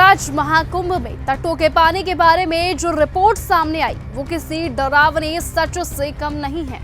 प्रयागराज महाकुंभ में तटों के पानी के बारे में जो रिपोर्ट सामने आई वो किसी डरावने सच से कम नहीं है।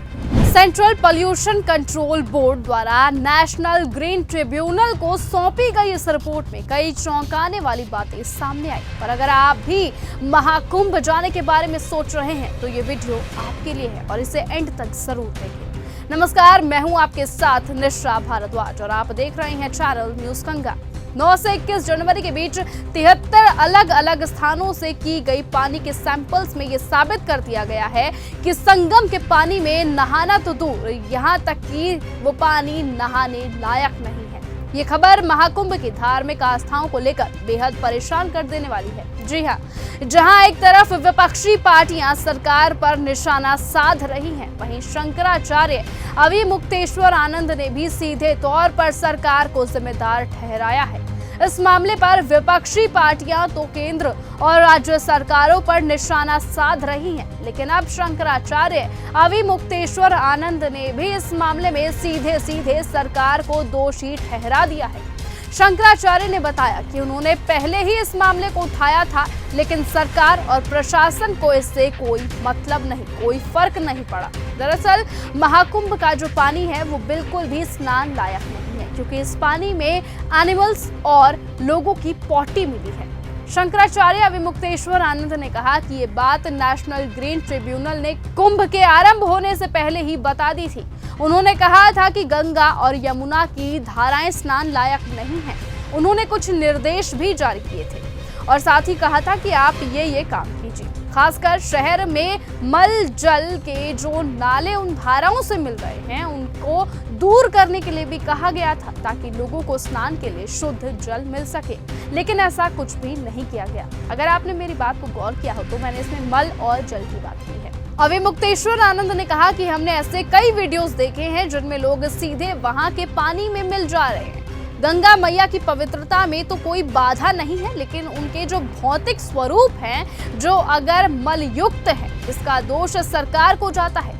सेंट्रल पॉल्यूशन कंट्रोल बोर्ड द्वारा नेशनल ग्रीन ट्रिब्यूनल को सौंपी गई इस रिपोर्ट में कई चौंकाने वाली बातें सामने आई। पर अगर आप भी महाकुंभ जाने के बारे में सोच रहे हैं तो ये वीडियो आपके लिए है और इसे एंड तक जरूर देखें। नमस्कार, मैं हूं आपके साथ निशा भारद्वाज और आप देख रहे हैं चैनल न्यूज गंगा। 9 से 21 जनवरी के बीच 73 अलग अलग स्थानों से की गई पानी के सैंपल्स में ये साबित कर दिया गया है कि संगम के पानी में नहाना तो दूर, यहाँ तक कि वो पानी नहाने लायक नहीं है। ये खबर महाकुंभ की धार्मिक आस्थाओं को लेकर बेहद परेशान कर देने वाली है। जी हाँ, जहां एक तरफ विपक्षी पार्टियां सरकार पर निशाना साध रही हैं, वहीं शंकराचार्य अविमुक्तेश्वर आनंद ने भी सीधे तौर पर सरकार को जिम्मेदार ठहराया है। इस मामले पर विपक्षी पार्टियां तो केंद्र और राज्य सरकारों पर निशाना साध रही हैं, लेकिन अब शंकराचार्य अविमुक्तेश्वर आनंद ने भी इस मामले में सीधे सीधे सरकार को दोषी ठहरा दिया है। शंकराचार्य ने बताया कि उन्होंने पहले ही इस मामले को उठाया था, लेकिन सरकार और प्रशासन को इससे कोई मतलब नहीं, कोई फर्क नहीं पड़ा। दरअसल महाकुंभ का जो पानी है वो बिल्कुल भी स्नान लायक नहीं है, क्योंकि इस पानी में एनिमल्स और लोगों की पॉटी मिली है। शंकराचार्य अविमुक्तेश्वर आनंद ने कहा कि ये बात नेशनल ग्रीन ट्रिब्यूनल ने कुंभ के आरंभ होने से पहले ही बता दी थी। उन्होंने कहा था कि गंगा और यमुना की धाराएं स्नान लायक नहीं हैं। उन्होंने कुछ निर्देश भी जारी किए थे और साथ ही कहा था कि आप ये काम कीजिए। खासकर शहर में मल जल के जो नाले उन धाराओं से मिल रहे हैं उनको दूर करने के लिए भी कहा गया था, ताकि लोगों को स्नान के लिए शुद्ध जल मिल सके, लेकिन ऐसा कुछ भी नहीं किया गया। अगर आपने मेरी बात को गौर किया हो तो मैंने इसमें मल और जल की बात की है। अविमुक्तेश्वर आनंद ने कहा कि हमने ऐसे कई वीडियोस देखे हैं जिनमें लोग सीधे वहां के पानी में मिल जा रहे हैं। गंगा मैया की पवित्रता में तो कोई बाधा नहीं है, लेकिन उनके जो भौतिक स्वरूप हैं, जो अगर मलयुक्त है, इसका दोष सरकार को जाता है।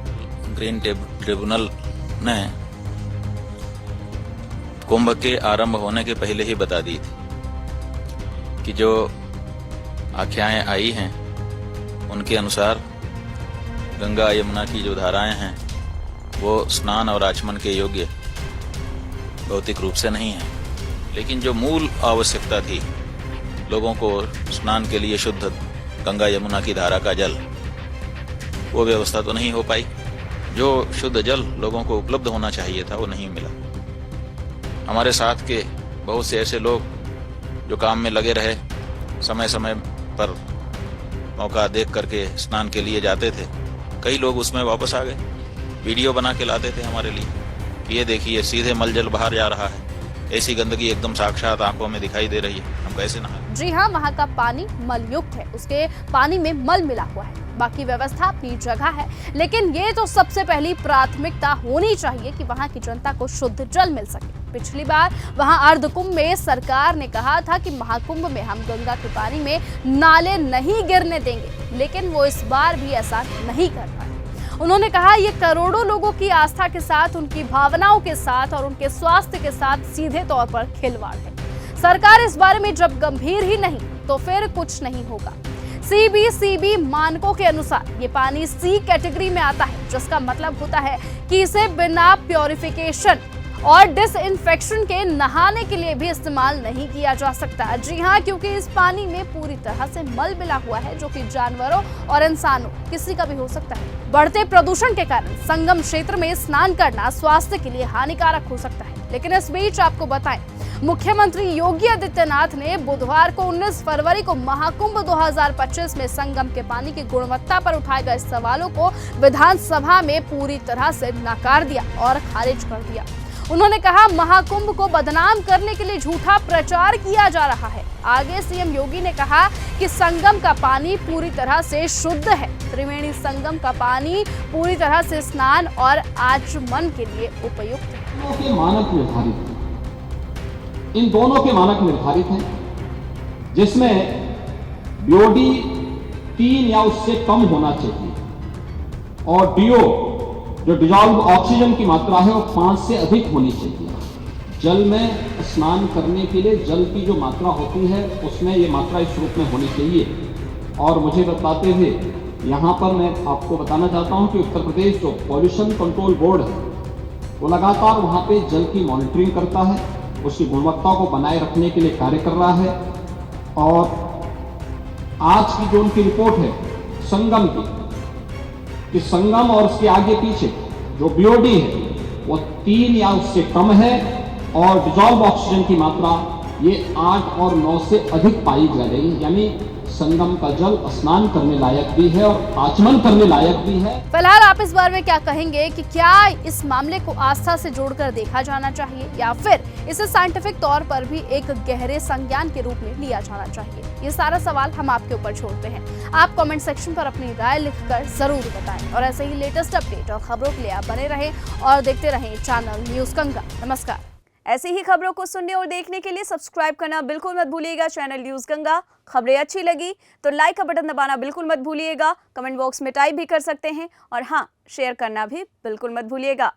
ग्रीन ट्रिब्यूनल ने कुंभ के आरंभ होने के पहले ही बता दी थी कि जो आख्याएं आई हैं उनके अनुसार गंगा यमुना की जो धाराएं हैं वो स्नान और आचमन के योग्य भौतिक रूप से नहीं है, लेकिन जो मूल आवश्यकता थी लोगों को स्नान के लिए शुद्ध गंगा यमुना की धारा का जल, वो व्यवस्था तो नहीं हो पाई। जो शुद्ध जल लोगों को उपलब्ध होना चाहिए था वो नहीं मिला। हमारे साथ के बहुत से ऐसे लोग जो काम में लगे रहे, समय समय पर मौका देख करके स्नान के लिए जाते थे, कई लोग उसमें वापस आ गए, वीडियो बना के लाते थे हमारे लिए कि ये देखिए सीधे मल जल बाहर जा रहा है, ऐसी गंदगी एकदम साक्षात आंखों में दिखाई दे रही है, हम कैसे नहाएं। जी हाँ, वहाँ का पानी मलयुक्त है, उसके पानी में मल मिला हुआ है। बाकी व्यवस्था अपनी जगह है, लेकिन ये तो सबसे पहली प्राथमिकता होनी चाहिए कि वहाँ की जनता को शुद्ध जल मिल सके। पिछली बार वहाँ अर्धकुंभ में सरकार ने कहा था कि महाकुंभ में हम गंगा के पानी में नाले नहीं गिरने देंगे, लेकिन वो इस बार भी ऐसा नहीं कर पाए। उन्होंने कहा ये करोड़ों लोगों की आस्था के साथ, उनकी भावनाओं के साथ और उनके स्वास्थ्य के साथ सीधे तौर पर खिलवाड़ है। सरकार इस बारे में जब गंभीर ही नहीं तो फिर कुछ नहीं होगा। सीबीसीबी मानकों के अनुसार ये पानी सी कैटेगरी में आता है, जिसका मतलब होता है कि इसे बिना प्योरिफिकेशन और डिसइंफेक्शन के नहाने के लिए भी इस्तेमाल नहीं किया जा सकता। जी हाँ, क्योंकि इस पानी में पूरी तरह से मल मिला हुआ है, जो कि जानवरों और इंसानों किसी का भी हो सकता है। बढ़ते प्रदूषण के कारण संगम क्षेत्र में स्नान करना स्वास्थ्य के लिए हानिकारक हो सकता है। लेकिन इस बीच आपको बताएं, मुख्यमंत्री योगी आदित्यनाथ ने बुधवार को 19 फरवरी को महाकुंभ 2025 में संगम के पानी की गुणवत्ता पर उठाए गए सवालों को विधानसभा में पूरी तरह से नकार दिया और खारिज कर दिया। उन्होंने कहा महाकुंभ को बदनाम करने के लिए झूठा प्रचार किया जा रहा है। आगे सीएम योगी ने कहा कि संगम का पानी पूरी तरह से शुद्ध है। त्रिवेणी संगम का पानी पूरी तरह से स्नान और आचमन के लिए उपयुक्त है। मानक निर्धारित है, इन दोनों के मानक निर्धारित हैं, जिसमें बीओडी 3 या उससे कम होना चाहिए और डीओ जो डिजॉल्व ऑक्सीजन की मात्रा है वो 5 से अधिक होनी चाहिए। जल में स्नान करने के लिए जल की जो मात्रा होती है उसमें ये मात्रा इस रूप में होनी चाहिए। और मुझे बताते हुए यहाँ पर मैं आपको बताना चाहता हूँ कि उत्तर प्रदेश जो पॉल्यूशन कंट्रोल बोर्ड है वो लगातार वहाँ पे जल की मॉनिटरिंग करता है, उसकी गुणवत्ता को बनाए रखने के लिए कार्य कर रहा है। और आज की जो उनकी रिपोर्ट है संगम की, कि संगम और उसके आगे पीछे जो बीओडी है वो 3 या उससे कम है और डिजॉल्व ऑक्सीजन की मात्रा ये 8 और 9 से अधिक पाई जा रही है। यानी संगम का जल स्नान करने लायक भी है और आचमन करने लायक भी है। फिलहाल आप इस बारे में क्या कहेंगे कि क्या इस मामले को आस्था से जोड़कर देखा जाना चाहिए या फिर इसे साइंटिफिक तौर पर भी एक गहरे संज्ञान के रूप में लिया जाना चाहिए? ये सारा सवाल हम आपके ऊपर छोड़ते हैं। आप कमेंट सेक्शन पर अपनी राय लिखकर जरूर बताएं और ऐसे ही लेटेस्ट अपडेट और खबरों के लिए आप बने रहें और देखते रहें चैनल न्यूज गंगा। नमस्कार। ऐसी ही खबरों को सुनने और देखने के लिए सब्सक्राइब करना बिल्कुल मत भूलिएगा चैनल न्यूज गंगा। खबरें अच्छी लगी तो लाइक का बटन दबाना बिल्कुल मत भूलिएगा। कमेंट बॉक्स में टाइप भी कर सकते हैं और हाँ, शेयर करना भी बिल्कुल मत भूलिएगा।